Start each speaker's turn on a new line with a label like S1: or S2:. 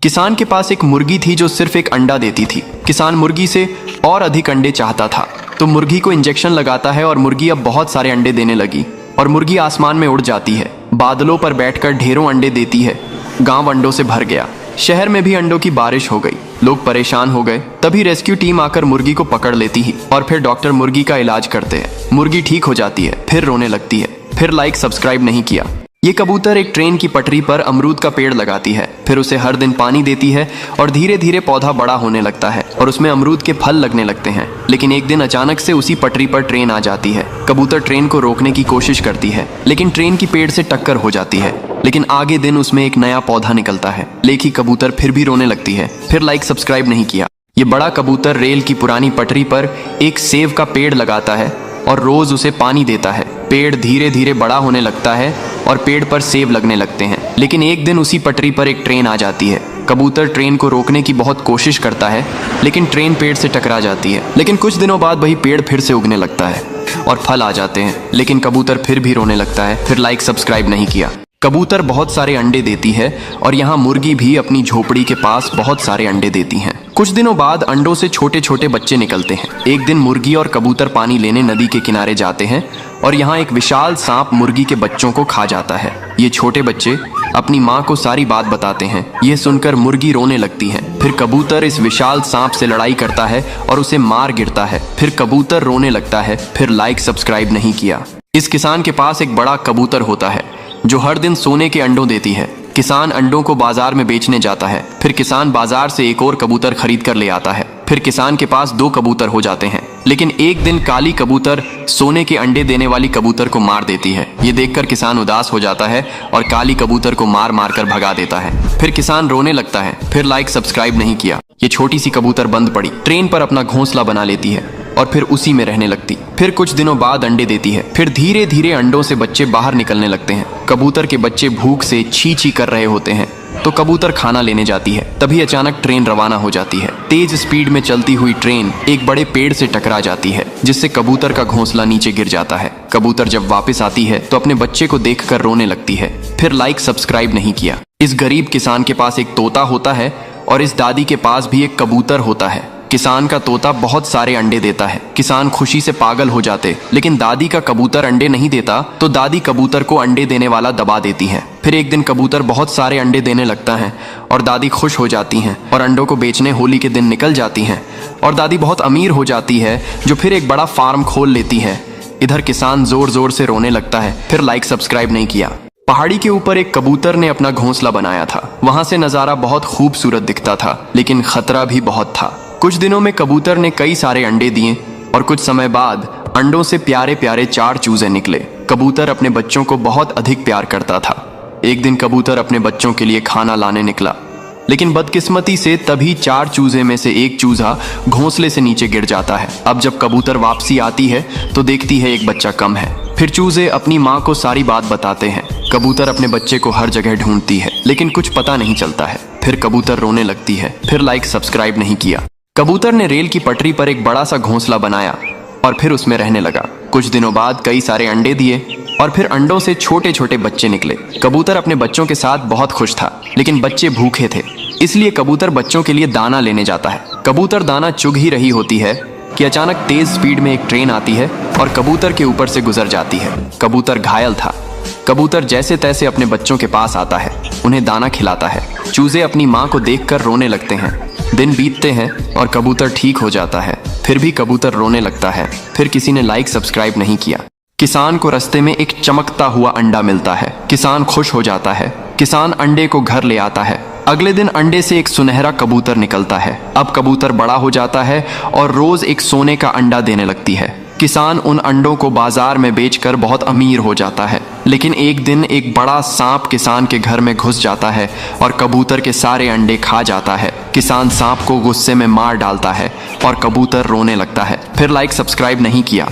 S1: किसान के पास एक मुर्गी थी जो सिर्फ एक अंडा देती थी। किसान मुर्गी से और अधिक अंडे चाहता था, तो मुर्गी को इंजेक्शन लगाता है और मुर्गी अब बहुत सारे अंडे देने लगी और मुर्गी आसमान में उड़ जाती है, बादलों पर बैठकर ढेरों अंडे देती है। गांव अंडों से भर गया, शहर में भी अंडों की बारिश हो गई। लोग परेशान हो गए। तभी रेस्क्यू टीम आकर मुर्गी को पकड़ लेती है और फिर डॉक्टर मुर्गी का इलाज करते हैं। मुर्गी ठीक हो जाती है, फिर रोने लगती है। फिर लाइक सब्सक्राइब नहीं किया। ये कबूतर एक ट्रेन की पटरी पर अमरूद का पेड़ लगाती है, फिर उसे हर दिन पानी देती है और धीरे धीरे पौधा बड़ा होने लगता है और उसमें अमरूद के फल लगने लगते हैं। लेकिन एक दिन अचानक से उसी पटरी पर ट्रेन आ जाती है। कबूतर ट्रेन को रोकने की कोशिश करती है, लेकिन ट्रेन की पेड़ से टक्कर हो जाती है। लेकिन आगे दिन उसमें एक नया पौधा निकलता है। लेखी कबूतर फिर भी रोने लगती है। फिर लाइक सब्सक्राइब नहीं किया। ये बड़ा कबूतर रेल की पुरानी पटरी पर एक सेब का पेड़ लगाता है और रोज उसे पानी देता है। पेड़ धीरे धीरे बड़ा होने लगता है और पेड़ पर सेब लगने लगते हैं। लेकिन एक दिन उसी पटरी पर एक ट्रेन आ जाती है। कबूतर ट्रेन को रोकने की बहुत कोशिश करता है, लेकिन ट्रेन पेड़ से टकरा जाती है। लेकिन कुछ दिनों बाद वही पेड़ फिर से उगने लगता है और फल आ जाते हैं, लेकिन कबूतर फिर भी रोने लगता है। फिर लाइक सब्सक्राइब नहीं किया। कबूतर बहुत सारे अंडे देती है और यहाँ मुर्गी भी अपनी झोपड़ी के पास बहुत सारे अंडे देती हैं। कुछ दिनों बाद अंडों से छोटे छोटे बच्चे निकलते हैं। एक दिन मुर्गी और कबूतर पानी लेने नदी के किनारे जाते हैं और यहाँ एक विशाल सांप मुर्गी के बच्चों को खा जाता है। ये छोटे बच्चे अपनी माँ को सारी बात बताते हैं। ये सुनकर मुर्गी रोने लगती है। फिर कबूतर इस विशाल सांप से लड़ाई करता है और उसे मार गिरता है। फिर कबूतर रोने लगता है। फिर लाइक सब्सक्राइब नहीं किया। इस किसान के पास एक बड़ा कबूतर होता है जो हर दिन सोने के अंडों देती है। किसान अंडों को बाजार में बेचने जाता है। फिर किसान बाजार से एक और कबूतर खरीद कर ले आता है। फिर किसान के पास 2 कबूतर हो जाते हैं। लेकिन एक दिन काली कबूतर सोने के अंडे देने वाली कबूतर को मार देती है। ये देखकर किसान उदास हो जाता है और काली कबूतर को मार मार कर भगा देता है। फिर किसान रोने लगता है। फिर लाइक सब्सक्राइब नहीं किया। ये छोटी सी कबूतर बंद पड़ी, ट्रेन पर अपना घोंसला बना लेती है और फिर उसी में रहने लगती। फिर कुछ दिनों बाद अंडे देती है। फिर धीरे धीरे अंडों से बच्चे बाहर निकलने लगते हैं। कबूतर के बच्चे भूख से छी छी कर रहे होते हैं, तो कबूतर खाना लेने जाती है। तभी अचानक ट्रेन रवाना हो जाती है। तेज स्पीड में चलती हुई ट्रेन एक बड़े पेड़ से टकरा जाती है, जिससे कबूतर का घोंसला नीचे गिर जाता है। कबूतर जब वापस आती है तो अपने बच्चे को देखकर रोने लगती है। फिर लाइक सब्सक्राइब नहीं किया। इस गरीब किसान के पास एक तोता होता है और इस दादी के पास भी एक कबूतर होता है। किसान का तोता बहुत सारे अंडे देता है। किसान खुशी से पागल हो जाते, लेकिन दादी का कबूतर अंडे नहीं देता, तो दादी कबूतर को अंडे देने वाला दबा देती है। फिर एक दिन कबूतर बहुत सारे अंडे देने लगता है और दादी खुश हो जाती हैं और अंडों को बेचने होली के दिन निकल जाती हैं और दादी बहुत अमीर हो जाती है, जो फिर एक बड़ा फार्म खोल लेती है। इधर किसान जोर जोर से रोने लगता है। फिर लाइक सब्सक्राइब नहीं किया। पहाड़ी के ऊपर एक कबूतर ने अपना घोंसला बनाया था। वहां से नजारा बहुत खूबसूरत दिखता था, लेकिन खतरा भी बहुत था। कुछ दिनों में कबूतर ने कई सारे अंडे दिए और कुछ समय बाद अंडों से प्यारे प्यारे 4 चूजे निकले। कबूतर अपने बच्चों को बहुत अधिक प्यार करता था। एक दिन कबूतर अपने बच्चों के लिए खाना लाने निकला, लेकिन बदकिस्मती से तभी 4 चूजे में से एक चूजा घोंसले से नीचे गिर जाता है। अब जब कबूतर वापसी आती है तो देखती है एक बच्चा कम है। फिर चूजे अपनी माँ को सारी बात बताते हैं। कबूतर अपने बच्चे को हर जगह ढूंढती है, लेकिन कुछ पता नहीं चलता है। फिर कबूतर रोने लगती है। फिर लाइक सब्सक्राइब नहीं किया। कबूतर ने रेल की पटरी पर एक बड़ा सा घोंसला बनाया और फिर उसमें रहने लगा। कुछ दिनों बाद कई सारे अंडे दिए और फिर अंडों से छोटे छोटे बच्चे निकले। कबूतर अपने बच्चों के साथ बहुत खुश था, लेकिन बच्चे भूखे थे, इसलिए कबूतर बच्चों के लिए दाना लेने जाता है। कबूतर दाना चुग ही रही होती है कि अचानक तेज स्पीड में एक ट्रेन आती है और कबूतर के ऊपर से गुजर जाती है। कबूतर घायल था। कबूतर जैसे तैसे अपने बच्चों के पास आता है, उन्हें दाना खिलाता है। चूजे अपनी माँ को देखकर रोने लगते हैं। दिन बीतते हैं और कबूतर ठीक हो जाता है। फिर भी कबूतर रोने लगता है। फिर किसी ने लाइक सब्सक्राइब नहीं किया। किसान को रास्ते में एक चमकता हुआ अंडा मिलता है। किसान खुश हो जाता है। किसान अंडे को घर ले आता है। अगले दिन अंडे से एक सुनहरा कबूतर निकलता है। अब कबूतर बड़ा हो जाता है और रोज एक सोने का अंडा देने लगती है। किसान उन अंडों को बाजार में बेचकर बहुत अमीर हो जाता है। लेकिन एक दिन एक बड़ा सांप किसान के घर में घुस जाता है और कबूतर के सारे अंडे खा जाता है। किसान सांप को गुस्से में मार डालता है और कबूतर रोने लगता है। फिर लाइक सब्सक्राइब नहीं किया।